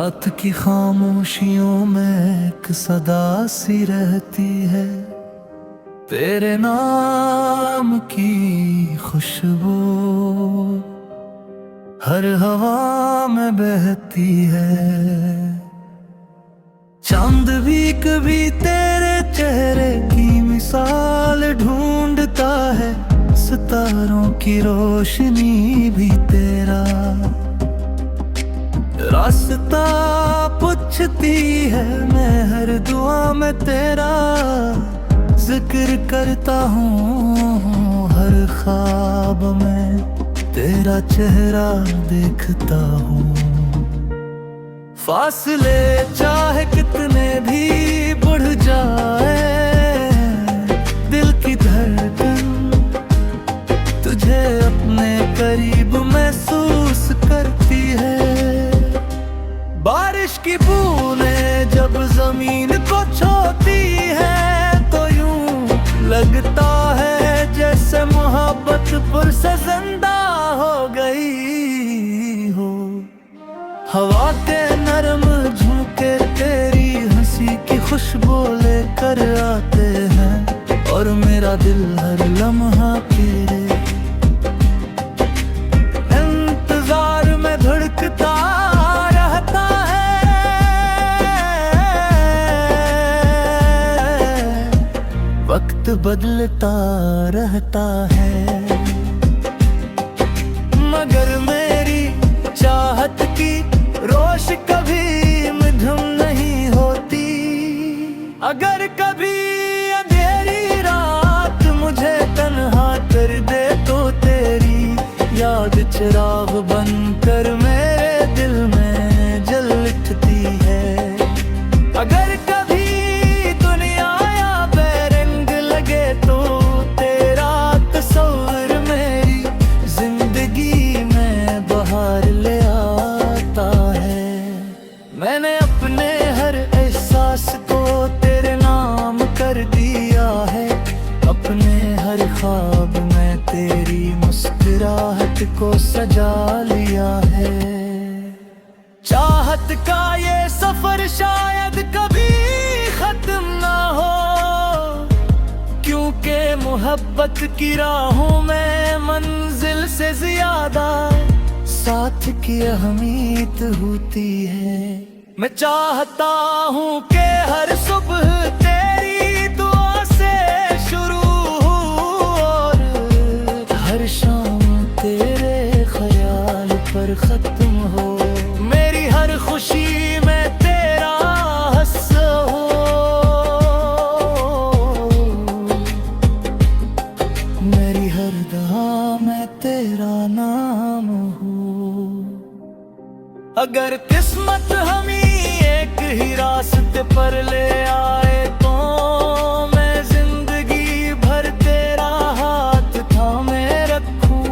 रात की खामोशियों में एक सदा सी रहती है, तेरे नाम की खुशबू हर हवा में बहती है। चांद भी कभी तेरे चेहरे की मिसाल ढूंढता है, सितारों की रोशनी भी तेरा रास्ता पूछती है। मैं हर दुआ में तेरा जिक्र करता हूँ, हर ख्वाब में तेरा चेहरा देखता हूँ। फासले चाहे कितने भी बढ़ जाए, दिल की धड़कन तुझे अपने करीब महसूस करती है। बारिश की बूंदें जब जमीन को छूती है, तो यूं लगता है जैसे मोहब्बत फिर से जिंदा हो गई हो। हवा के नरम झोंके तेरी हंसी की खुशबू लेकर आते हैं, और मेरा दिल हर लम्हा तेरे इंतजार में धड़कता रहता है। वक्त बदलता रहता है, मगर मेरी चाहत की रोश कभी मध्यम नहीं होती। अगर कभी अंधेरी रात मुझे तन्हा कर दे, तो तेरी याद चिराग बनकर मेरे दिल में जल उठती है। अगर कभी दुनिया या बेरंग लगे, तो तेरा तस्वीर मेरी जिंदगी में बहार ले आता है। मैंने अपने हर एहसास को तेरे नाम कर दिया है, अपने हर ख्वाब में तेरी मुस्कुराहट को सजा लिया है। चाहत का ये सफर शायद कभी खत्म ना हो, क्योंकि मोहब्बत की राहों में मंजिल से ज्यादा साथ की अहमियत होती है। मैं चाहता हूँ कि हर सुबह तेरी दुआ से शुरू हो, और हर शाम तेरे ख्याल पर खत्म हो। मेरी हर खुशी में तेरा हंस हो, मेरी हर दुआ में तेरा नाम हो। अगर किस्मत हमें एक ही रास्ते पर ले आए, तो मैं जिंदगी भर तेरा हाथ थामे रखूं।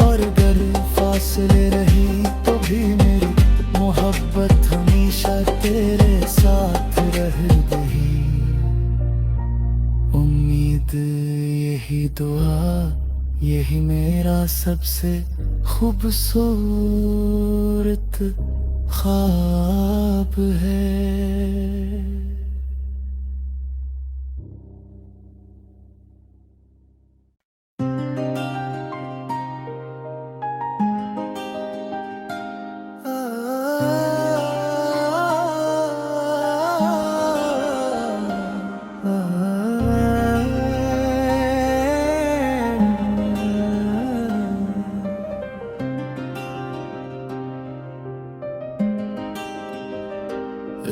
और अगर फासले रही तो भी मेरी मोहब्बत हमेशा तेरे साथ रहेगी। उम्मीद यही दुआ यही मेरा सबसे खूबसूरत ख्वाब है।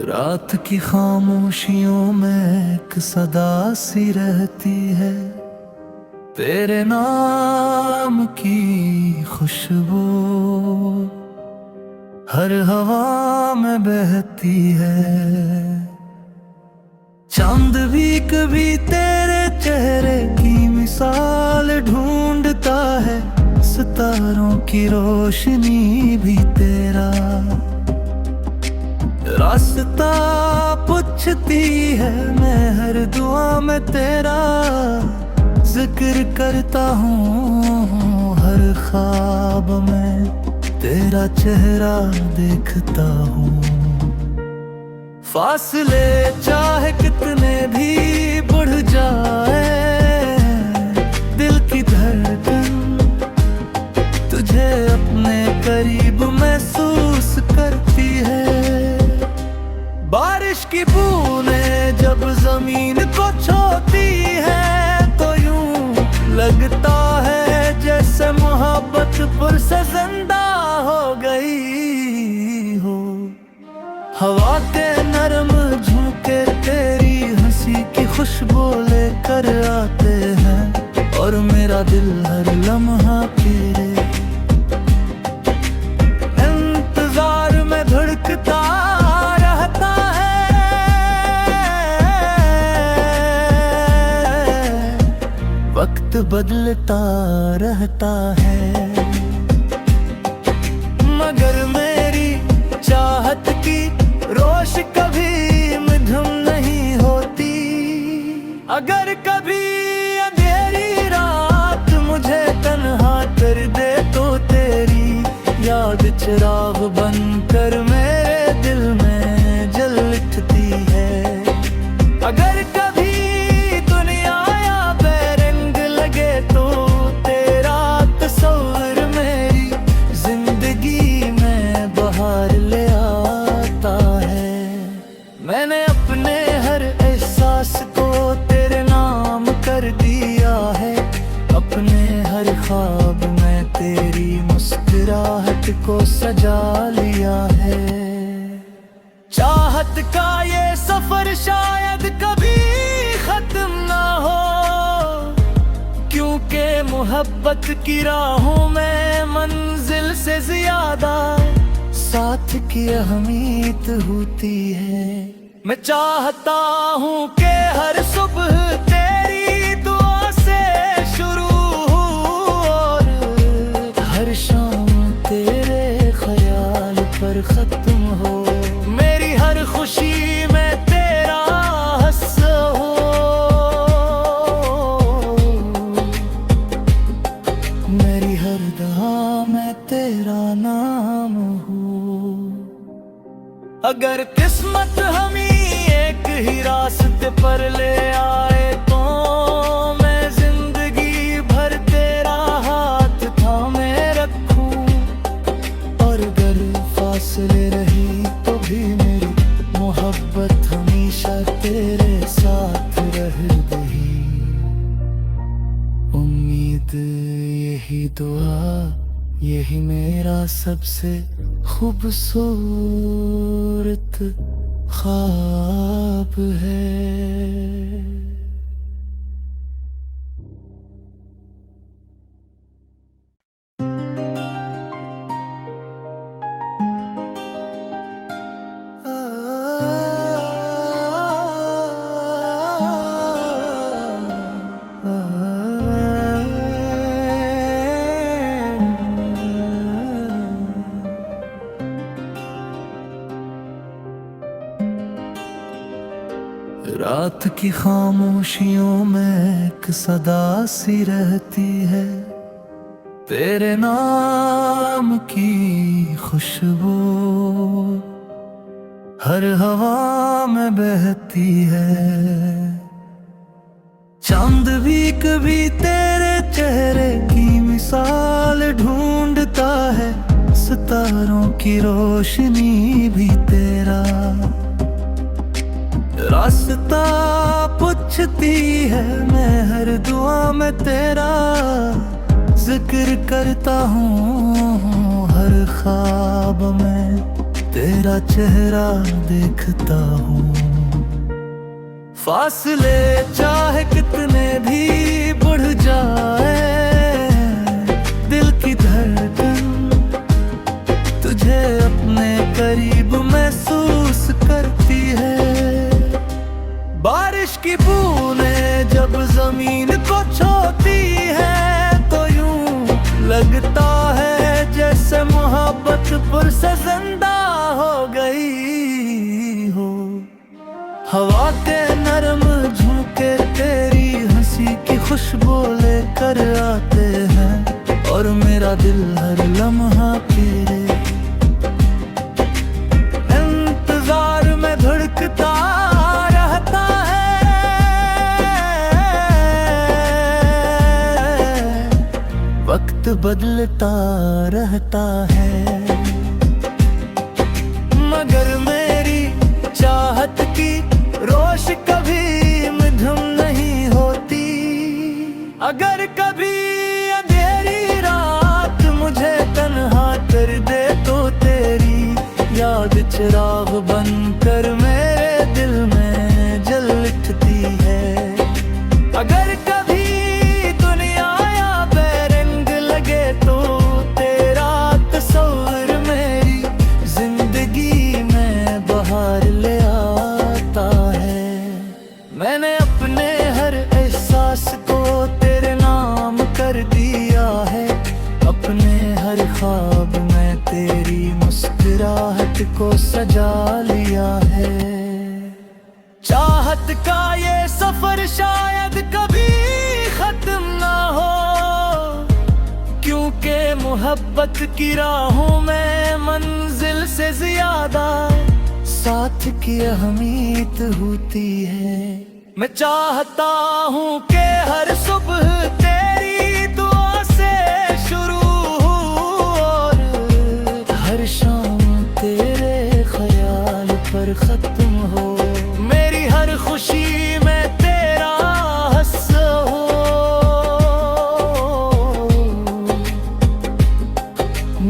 रात की खामोशियों में एक सदा सी रहती है, तेरे नाम की खुशबू हर हवा में बहती है। चांद भी कभी तेरे चेहरे की मिसाल ढूंढता है, सितारों की रोशनी भी तेरा रास्ता पूछती है। मैं हर दुआ में तेरा जिक्र करता हूँ, हर ख्वाब में तेरा चेहरा देखता हूँ। फासले चाहे कितने भी बढ़ जाए, दिल की धड़कन तुझे अपने करीब महसूस करती है। बारिश की बूंदें जब जमीन को छूती है तो यूं लगता है जैसे मोहब्बत फिर से जिंदा हो गई हो। हवा के नरम झोंके तेरी हंसी की खुशबू लेकर आते हैं और मेरा दिल हर लम्हा तेरे इंतजार में धड़कता रहता है। वक्त बदलता रहता है मगर मेरी चाहत की रोश कभी मध्यम नहीं होती। अगर कभी अंधेरी रात मुझे तन्हा कर दे तो तेरी याद चिराग बनकर मेरे दिल में जल उठती है। अगर कभी दुनिया या बेरंग लगे तो तेरा तस्वीर मेरी जिंदगी में बहार ले आता है। मैंने अपने हर एहसास को तेरे नाम कर दिया है, अपने हर ख्वाब में तेरी मुस्कुराहट को सजा लिया है। चाहत का ये सफर शायद कभी खत्म ना हो, क्योंकि मोहब्बत की राहों में मंजिल से ज्यादा साथ की अहमियत होती है। मैं चाहता हूँ कि हर सुबह तेरी दुआ से शुरू हो और हर शाम तेरे ख्याल पर खत्म हो। मेरी हर खुशी में तेरा हंसा हो, मेरी हर दुआ में तेरा नाम हो। अगर किस्मत हमें एक ही रास्ते पर ले आए तो मैं जिंदगी भर तेरा हाथ थामे रखूं, और अगर फासले रही तो भी मेरी मोहब्बत हमेशा तेरे साथ रहेगी। उम्मीद यही दुआ यही मेरा सबसे खूबसूरत ख्वाब है। रात की खामोशियों में एक सदा सी रहती है, तेरे नाम की खुशबू हर हवा में बहती है। चांद भी कभी तेरे चेहरे की मिसाल ढूंढता है, सितारों की रोशनी भी तेरा रास्ता पूछती है। मैं हर दुआ में तेरा जिक्र करता हूँ, हर ख्वाब में तेरा चेहरा देखता हूँ। फासले चाहे कितने भी बढ़ जाए, दिल की धड़कन तुझे अपने करीब महसूस करती है। बारिश की बूंदें जब जमीन को छूती है तो यूं लगता है जैसे मोहब्बत फिर से जिंदा हो गई हो। हवा के नरम झोंके तेरी हंसी की खुशबू लेकर आते हैं और मेरा दिल हर लम्हा तेरे वक्त बदलता रहता है, मगर मेरी चाहत की रोश कभी मध्यम नहीं होती। अगर कभी अंधेरी रात मुझे तन्हा कर दे तो तेरी याद चिराग बनकर मेरे दिल में जल उठती है। अगर कभी दुनिया या बेरंग लगे तो तेरा तस्वीर मेरी जिंदगी में बहार ले आता है। मैंने अपने हर एहसास को तेरे नाम कर दिया है, अपने हर ख्वाब में तेरी मुस्कुराहट को सजा लिया है। चाहत का ये सफर शायद कभी खत्म ना हो, क्योंकि मोहब्बत की राहों में मंजिल से ज्यादा साथ की अहमियत होती है। मैं चाहता हूँ कि हर सुबह तेरी दुआ से शुरू हो और हर शाम तेरे ख्याल पर खत्म हो। मेरी हर खुशी में तेरा हंस हो,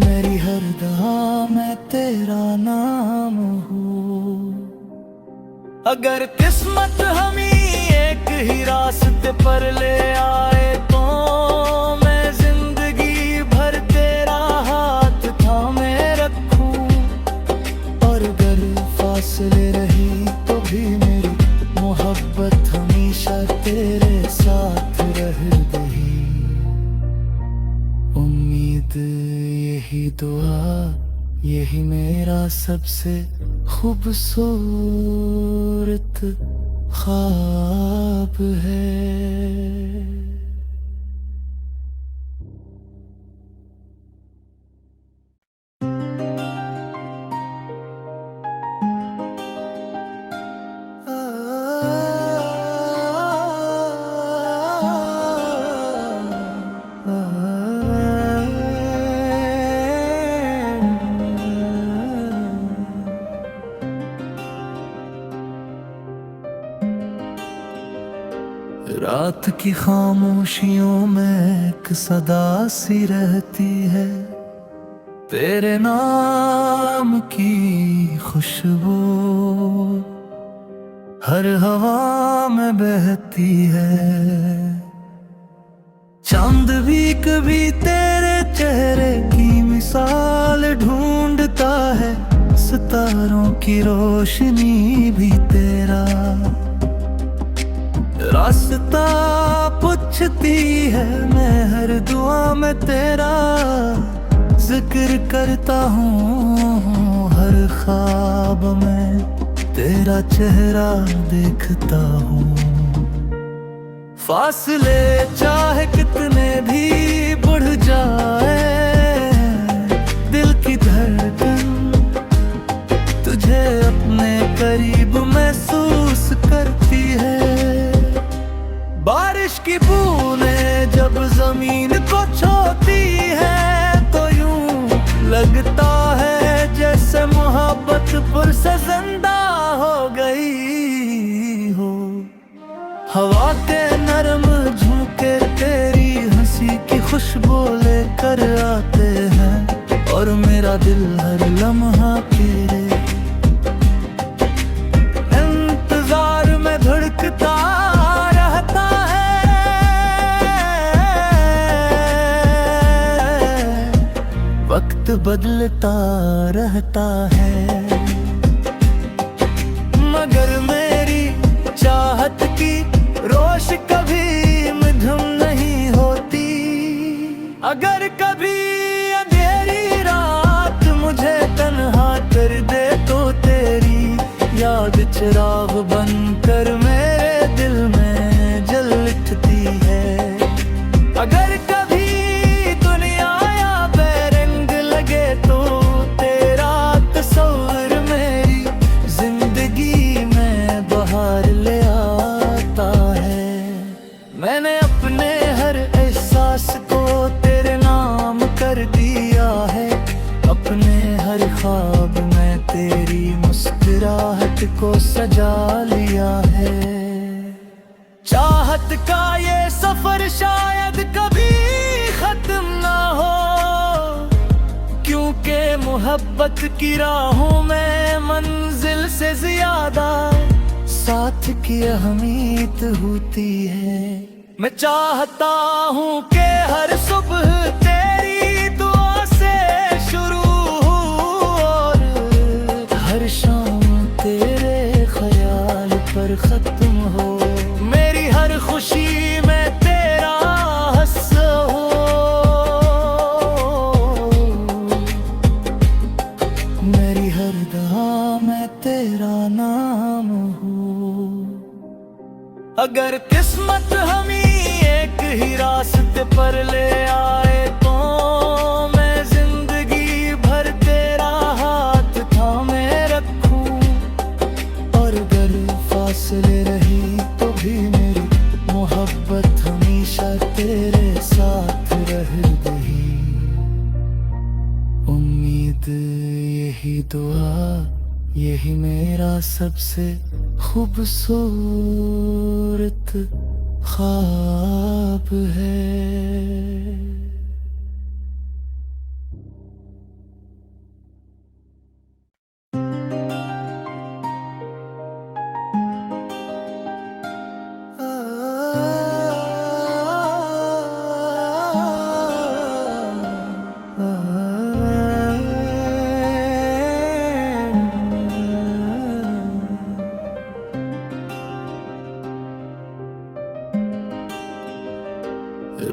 मेरी हर दुआ में तेरा नाम हो। अगर किस्मत हमें एक ही रास्ते पर ले आए तो मैं जिंदगी भर तेरा हाथ थामे रखूं, और अगर फासले रही तो भी मेरी मोहब्बत हमेशा तेरे साथ रहेगी। उम्मीद यही दुआ यही मेरा सबसे खूबसूरत ख्वाब है। रात की खामोशियों में एक सदा सी रहती है, तेरे नाम की खुशबू हर हवा में बहती है। चांद भी कभी तेरे चेहरे की मिसाल ढूंढता है, सितारों की रोशनी भी तेरा रास्ता पूछती है। मैं हर दुआ में तेरा जिक्र करता हूँ, हर ख्वाब में तेरा चेहरा देखता हूँ। फासले चाहे कितने भी बढ़ जाए, दिल की धड़कन तुझे अपने करीब महसूस करती है। बारिश की बूंदें जब जमीन को छूती है तो यूं लगता है जैसे मोहब्बत पर से जिंदा हो गई हो। हवा के नरम झोंके तेरी हंसी की खुशबू लेकर आते हैं, और मेरा दिल हर लम्हा तेरे इंतजार में धड़कता रहता है। वक्त बदलता रहता है, मगर मेरी चाहत की रोश कभी मध्यम नहीं होती। अगर कभी अंधेरी रात मुझे तन्हा कर दे तो तेरी याद चिराग बनकर मेरे दिल में जल उठती है। अगर कभी दुनिया या बेरंग लगे तो तेरा तस्वीर मेरी जिंदगी में बहार ले आता है। मैंने अपने हर एहसास को तेरे को सजा लिया है। चाहत का ये सफर शायद कभी खत्म ना हो, क्योंकि मोहब्बत की राहों में मंजिल से ज्यादा साथ की अहमियत होती है। मैं चाहता हूँ कि हर सुबह तेरी दुआ से शुरू हो और हर शाम तेरे ख्याल पर खत्म हो। मेरी हर खुशी में तेरा हस्सा हो, मेरी हर दुआ में तेरा नाम हो। अगर किस्मत हमें एक ही रास्ते पर ले आए तो मैं जिंदगी भर तेरा हाथ थामे रखूं, और अगर फासले रही तो भी मेरी मोहब्बत हमेशा तेरे साथ रहेगी। उम्मीद यही दुआ यही मेरा सबसे खूबसूरत ख्वाब है।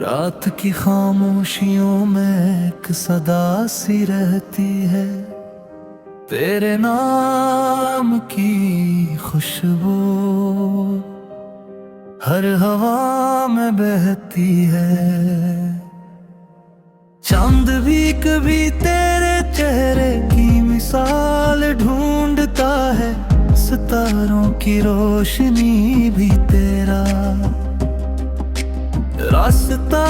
रात की खामोशियों में एक सदा सी रहती है, तेरे नाम की खुशबू हर हवा में बहती है। चांद भी कभी तेरे चेहरे की मिसाल ढूंढता है, सितारों की रोशनी भी तेरा रास्ता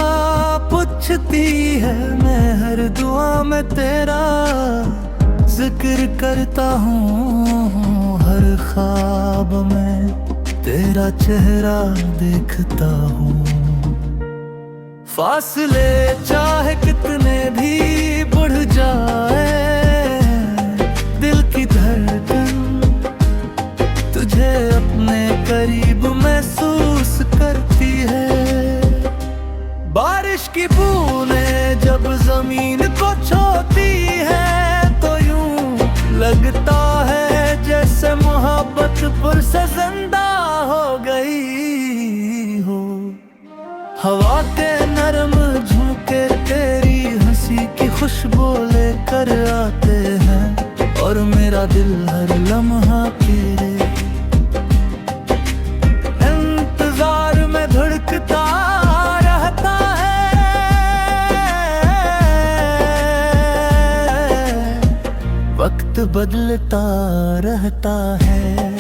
पूछती है। मैं हर दुआ में तेरा जिक्र करता हूँ, हर ख्वाब में तेरा चेहरा देखता हूँ। फासले चाहे कितने भी बढ़ जाए, दिल की धड़कन तुझे अपने करीब महसूस करती है। बारिश की बूंदें जब जमीन को छूती है तो यूं लगता है जैसे मोहब्बत फिर से जिंदा हो गई हो। हवा के नरम झोंके तेरी हंसी की खुशबू लेकर आते हैं, और मेरा दिल हर लम्हा तेरे इंतजार में धड़कता वक्त बदलता रहता है।